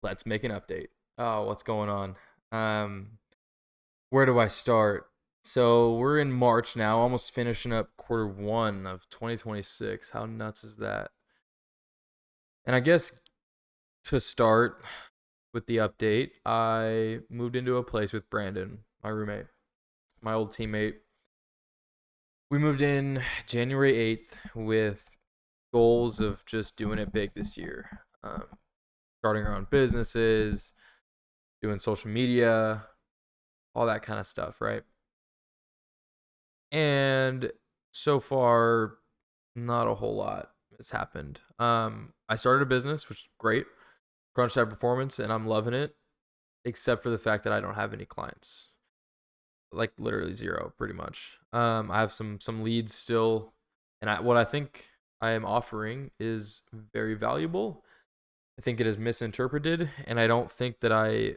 Let's make an update. Oh, what's going on? Um, where do I start? So we're in March now, almost finishing up quarter one of 2026. How nuts is that? And I guess to start with the update, I moved into a place with Brandon, my roommate, my old teammate. We moved in January 8th with goals of just doing it big this year. Starting our own businesses, doing social media, all that kind of stuff, right? And so far, not a whole lot has happened. I started a business, which is great, Crunch Time Performance, and I'm loving it, except for the fact that I don't have any clients, like literally zero, pretty much. I have some leads still, and what I think I am offering is very valuable. I think it is misinterpreted, and I don't think that I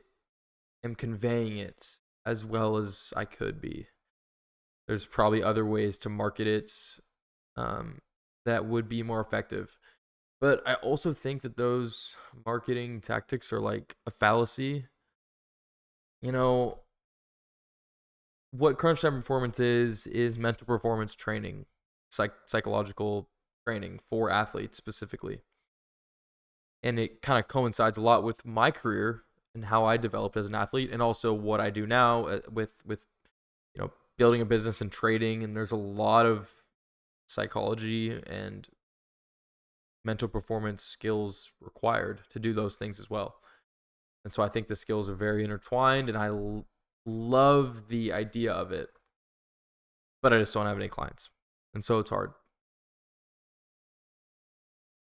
am conveying it as well as I could be. There's probably other ways to market it um, that would be more effective. But I also think that those marketing tactics are like a fallacy. You know, what Crunch Time Performance is mental performance training, psychological training for athletes specifically. And it kind of coincides a lot with my career and how I developed as an athlete, and also what I do now with building a business and trading. And there's a lot of psychology and mental performance skills required to do those things as well. And so I think the skills are very intertwined, and love the idea of it, but I just don't have any clients. And so it's hard.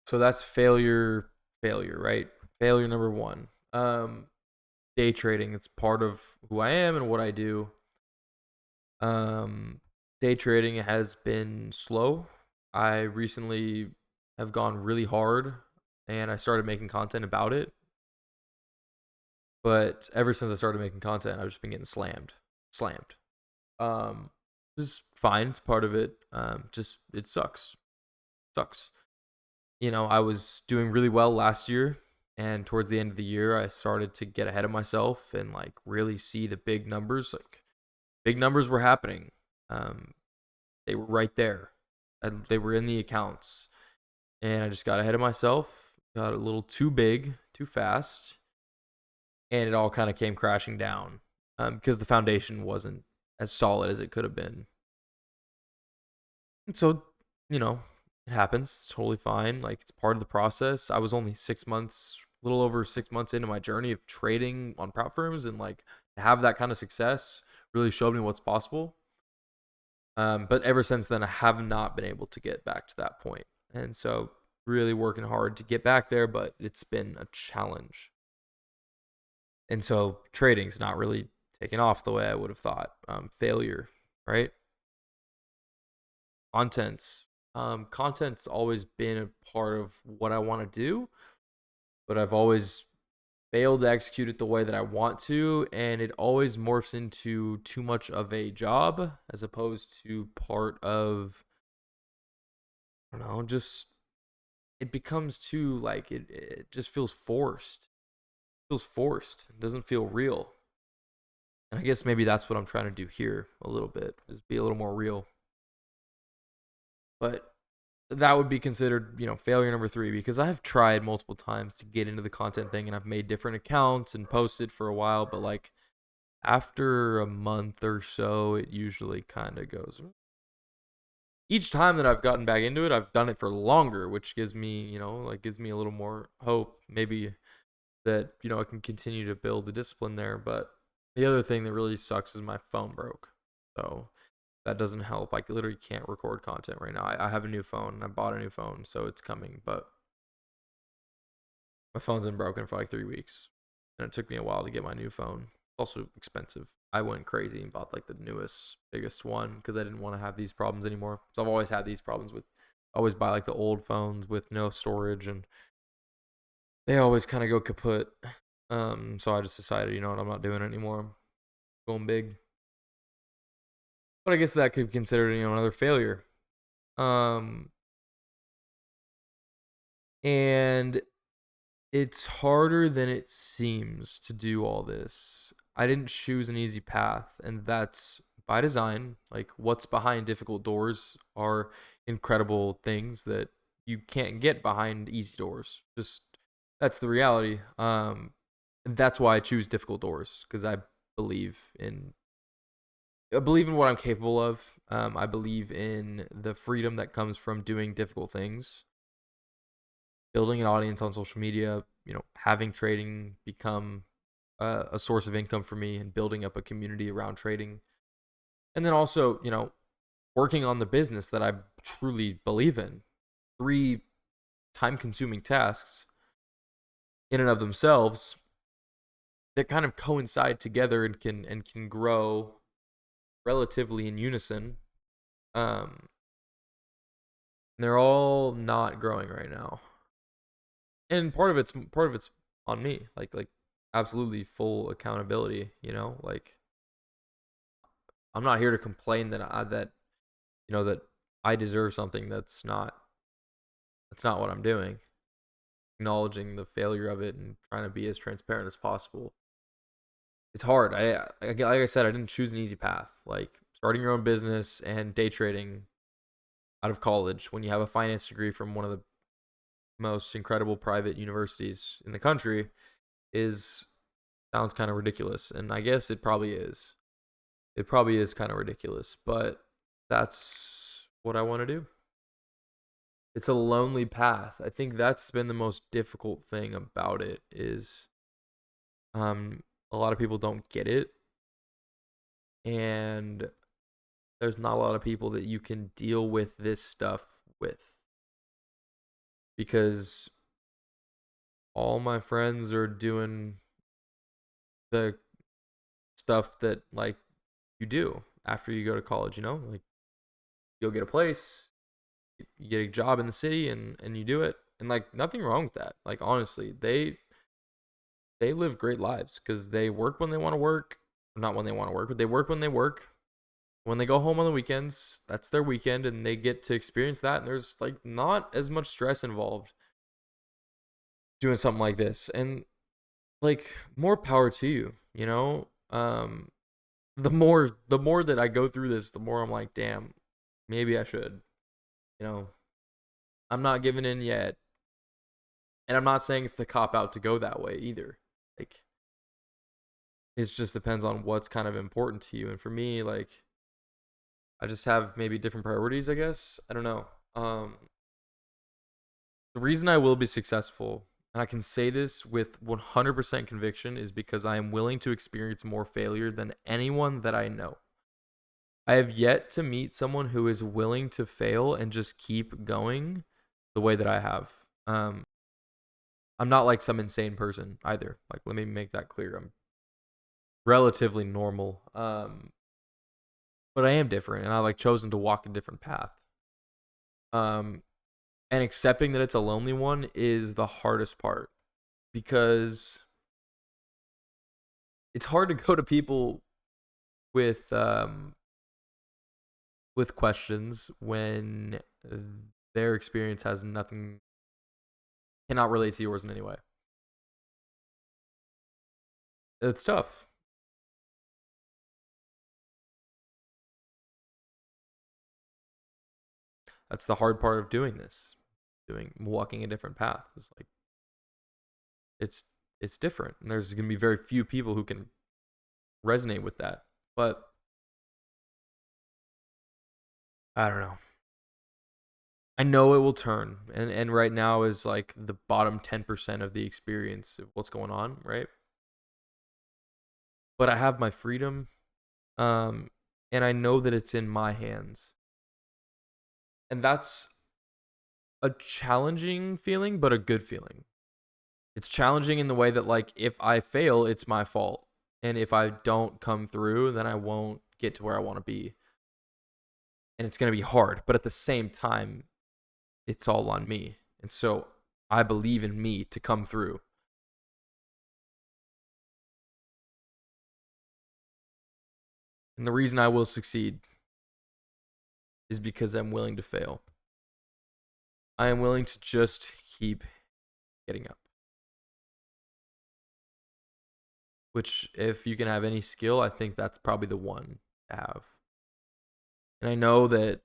So that's failure, right? Failure number one. Day trading, it's part of who I am and what I do. Um, Day trading has been slow. I recently have gone really hard and I started making content about it. But ever since I started making content, I've just been getting slammed. Um, just fine. It's part of it. Just it sucks. I was doing really well last year, and towards the end of the year, I started to get ahead of myself and like really see the big numbers. Like big numbers were happening. Um, they were right there. They were in the accounts, and I just got ahead of myself. Got a little too big, too fast, and it all kind of came crashing down because the foundation wasn't as solid as it could have been. And so, you know, it happens. It's totally fine. Like it's part of the process. I was only 6 months, a little over 6 months into my journey of trading on prop firms, and like to have that kind of success really showed me what's possible. But ever since then, I have not been able to get back to that point, and so really working hard to get back there, but it's been a challenge. And so trading's not really taken off the way I would have thought. Failure, right? Content. Content's always been a part of what I want to do, but I've always failed to execute it the way that I want to, and it always morphs into too much of a job as opposed to part of, I don't know, just it becomes too like it just feels forced. It feels forced. It doesn't feel real. And I guess maybe that's what I'm trying to do here a little bit, is be a little more real. But that would be considered, failure number three, because I've tried multiple times to get into the content thing, and I've made different accounts and posted for a while, but like after a month or so, it usually kind of goes. Each time that I've gotten back into it, I've done it for longer, which gives me, gives me a little more hope, maybe that, I can continue to build the discipline there. But the other thing that really sucks is my phone broke. So that doesn't help. I literally can't record content right now. I have a new phone. I bought a new phone, so it's coming. But my phone's been broken for like 3 weeks, and it took me a while to get my new phone. It's also expensive. I went crazy and bought like the newest, biggest one because I didn't want to have these problems anymore. So I've always had these problems with. I always buy like the old phones with no storage, and they always kind of go kaput. So I just decided, you know what, I'm not doing it anymore. I'm going big. But I guess that could be considered, another failure. Um, and It's harder than it seems to do all this. I didn't choose an easy path, and that's by design. Like, what's behind difficult doors are incredible things that you can't get behind easy doors. Just that's the reality. And that's why I choose difficult doors, because I believe in what I'm capable of. I believe in the freedom that comes from doing difficult things, building an audience on social media, having trading become a source of income for me and building up a community around trading. And then also, working on the business that I truly believe in. Three time consuming tasks in and of themselves that kind of coincide together and can grow relatively in unison. Um, they're all not growing right now. And part of it's on me. Like absolutely full accountability, like I'm not here to complain that I deserve something that's not what I'm doing. Acknowledging the failure of it and trying to be as transparent as possible. It's hard. Like I said, I didn't choose an easy path. Like starting your own business and day trading out of college when you have a finance degree from one of the most incredible private universities in the country is sounds kind of ridiculous, and I guess it probably is. It probably is kind of ridiculous, but that's what I want to do. It's a lonely path. I think that's been the most difficult thing about it is um a lot of people don't get it, and there's not a lot of people that you can deal with this stuff with because all my friends are doing the stuff that like you do after you go to college, like you'll get a place, you get a job in the city and you do it. And like nothing wrong with that. Like honestly, they live great lives cuz they work when they want to work, not when they want to work, but they work when they work. When they go home on the weekends, that's their weekend and they get to experience that and there's like not as much stress involved doing something like this. And like more power to you. The more that I go through this, the more I'm like, damn, maybe I should. You know, I'm not giving in yet, and I'm not saying it's the cop out to go that way either. Like, it just depends on what's kind of important to you. And for me, like, I just have maybe different priorities. I guess I don't know. The reason I will be successful, and I can say this with 100% conviction, is because I am willing to experience more failure than anyone that I know. I have yet to meet someone who is willing to fail and just keep going the way that I have. I'm not like some insane person either. Like, let me make that clear. I'm relatively normal. But I am different, and I like chosen to walk a different path. Um, and accepting that it's a lonely one is the hardest part because it's hard to go to people with with questions when their experience has nothing cannot relate to yours in any way. It's tough. That's the hard part of doing this. Doing walking a different path. It's like it's it's different. And there's gonna be very few people who can resonate with that. But I don't know. I know it will turn. And right now is like the bottom 10% of the experience of what's going on, right? But I have my freedom. Um and I know that it's in my hands. And that's a challenging feeling, but a good feeling. It's challenging in the way that like if I fail, it's my fault. And if I don't come through, then I won't get to where I want to be. And it's going to be hard, but at the same time, it's all on me. And so I believe in me to come through. And the reason I will succeed is because I'm willing to fail. I am willing to just keep getting up. which if you can have any skill, I think that's probably the one to have. And I know that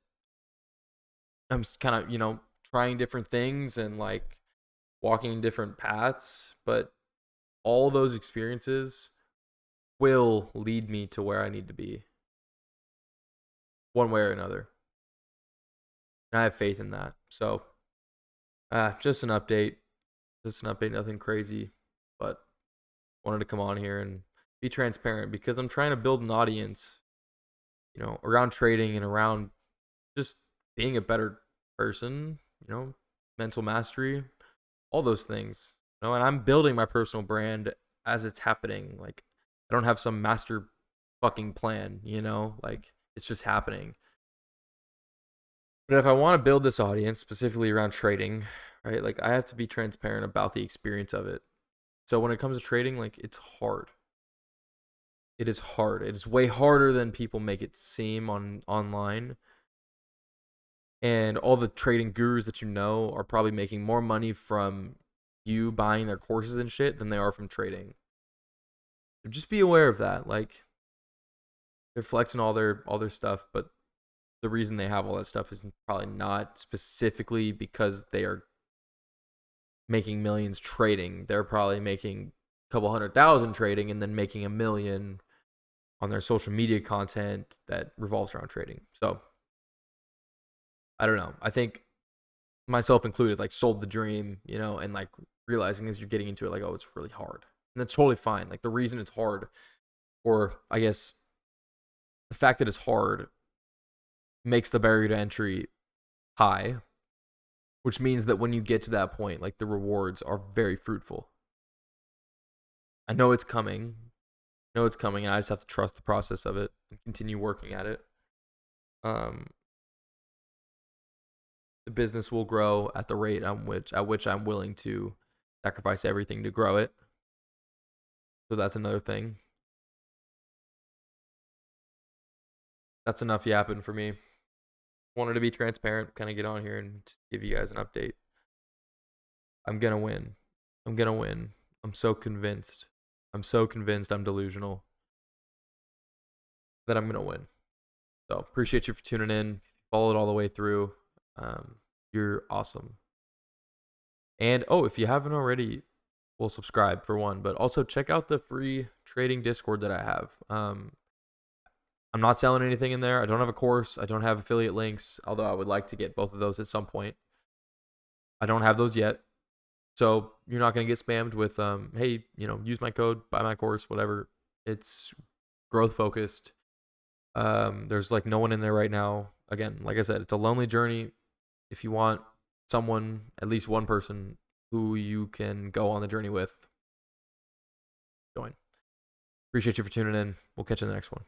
I'm kind of, trying different things and like walking different paths, but all those experiences will lead me to where I need to be one way or another. And I have faith in that. So, just an update. Just an update, nothing crazy, but wanted to come on here and be transparent because I'm trying to build an audience, around trading and around just being a better person, mental mastery, all those things. And I'm building my personal brand as it's happening. Like, I don't have some master fucking plan, like it's just happening. But if I want to build this audience specifically around trading, right, like I have to be transparent about the experience of it. So when it comes to trading, like it's hard. It is hard. It is way harder than people make it seem online. And all the trading gurus that are probably making more money from you buying their courses and shit than they are from trading. So just be aware of that. Like, they're flexing all their stuff, but the reason they have all that stuff is probably not specifically because they are making millions trading. They're probably making a couple 100,000 trading and then making $1 million on their social media content that revolves around trading. So I don't know. I think myself included, like, sold the dream, and like realizing as you're getting into it, like, oh, it's really hard. And that's totally fine. Like, the reason it's hard, or I guess the fact that it's hard, makes the barrier to entry high, which means that when you get to that point, like, the rewards are very fruitful. I know it's coming. And I just have to trust the process of it and continue working at it. The business will grow at the rate at which I'm willing to sacrifice everything to grow it. So that's another thing. That's enough yapping for me. Wanted to be transparent, kind of get on here and just give you guys an update. I'm gonna win. I'm so convinced. I'm delusional that I'm gonna win. So appreciate you for tuning in. Followed all the way through. You're awesome. And if you haven't already, well, subscribe for one, but also check out the free trading Discord that I have. I'm not selling anything in there. I don't have a course. I don't have affiliate links, although I would like to get both of those at some point. I don't have those yet. So you're not going to get spammed with, hey, use my code, buy my course, whatever. It's growth focused. There's like no one in there right now. Again, like I said, it's a lonely journey. If you want someone, at least one person who you can go on the journey with, join. Appreciate you for tuning in. We'll catch you in the next one.